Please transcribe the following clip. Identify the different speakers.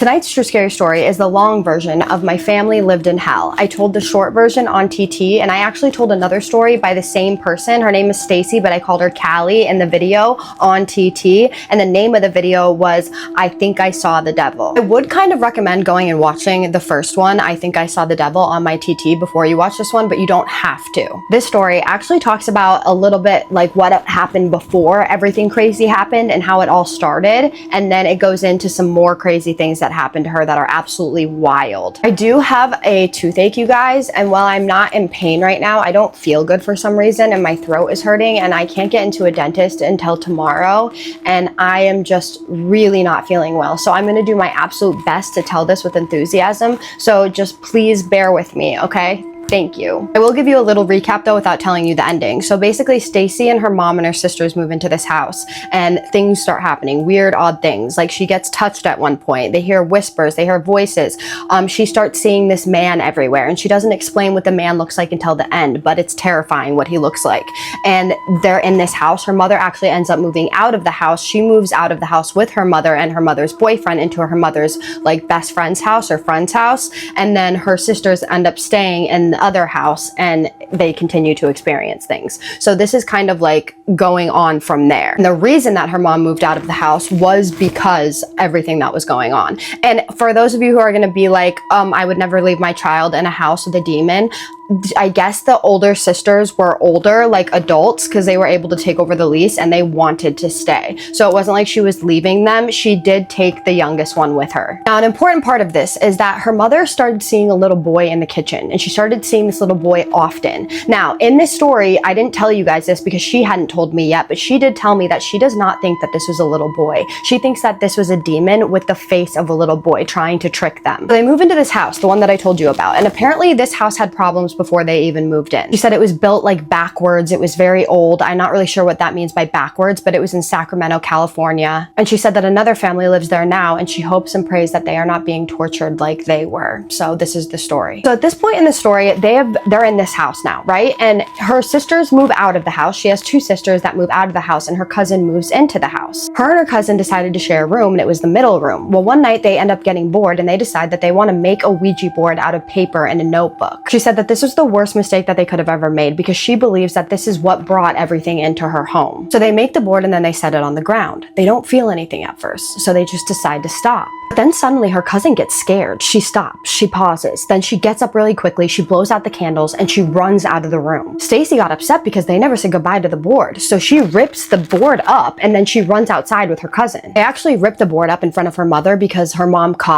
Speaker 1: Tonight's True Scary Story is the long version of My Family Lived in Hell. I told the short version on TT, and I actually told another story by the same person. Her name is Stacy, but I called her Callie in the video on TT, and the name of the video was I Think I Saw the Devil. I would kind of recommend going and watching the first one, I Think I Saw the Devil, on my TT before you watch this one, but you don't have to. This story actually talks about a little bit like what happened before everything crazy happened and how it all started, and then it goes into some more crazy things that happened to her that are absolutely wild. I do have a toothache, you guys, and while I'm not in pain right now, I don't feel good for some reason, and my throat is hurting, and I can't get into a dentist until tomorrow, and I am just really not feeling well. So I'm gonna do my absolute best to tell this with enthusiasm, so just please bear with me, okay? Thank you. I will give you a little recap though without telling you the ending. So basically Stacy and her mom and her sisters move into this house and things start happening, weird, odd things. Like she gets touched at one point. They hear whispers, they hear voices. She starts seeing this man everywhere and she doesn't explain what the man looks like until the end, but it's terrifying what he looks like. And they're in this house. Her mother actually ends up moving out of the house. She moves out of the house with her mother and her mother's boyfriend into her mother's like best friend's house or friend's house. And then her sisters end up staying in the other house and they continue to experience things. So this is kind of like going on from there. And the reason that her mom moved out of the house was because everything that was going on. And for those of you who are going to be like, I would never leave my child in a house with a demon, I guess the older sisters were older, like adults, because they were able to take over the lease and they wanted to stay. So it wasn't like she was leaving them. She did take the youngest one with her. Now, an important part of this is that her mother started seeing a little boy in the kitchen and she started seeing this little boy often. Now, in this story, I didn't tell you guys this because she hadn't told me yet, but she did tell me that she does not think that this was a little boy. She thinks that this was a demon with the face of a little boy trying to trick them. So they move into this house, the one that I told you about, and apparently this house had problems before they even moved in. She said it was built like backwards. It was very old. I'm not really sure what that means by backwards, but it was in Sacramento, California. And she said that another family lives there now and she hopes and prays that they are not being tortured like they were. So this is the story. So at this point in the story, they're in this house now, right? And her sisters move out of the house. She has two sisters that move out of the house and her cousin moves into the house. Her and her cousin decided to share a room and it was the middle room. Well, one night they end up getting bored and they decide that they want to make a Ouija board out of paper and a notebook. She said that this was the worst mistake that they could have ever made because she believes that this is what brought everything into her home. So they make the board and then they set it on the ground. They don't feel anything at first, so they just decide to stop. But then suddenly her cousin gets scared. She stops, she pauses, then she gets up really quickly, she blows out the candles and she runs out of the room. Stacy got upset because they never said goodbye to the board, so she rips the board up and then she runs outside with her cousin. They actually ripped the board up in front of her mother because her mom caught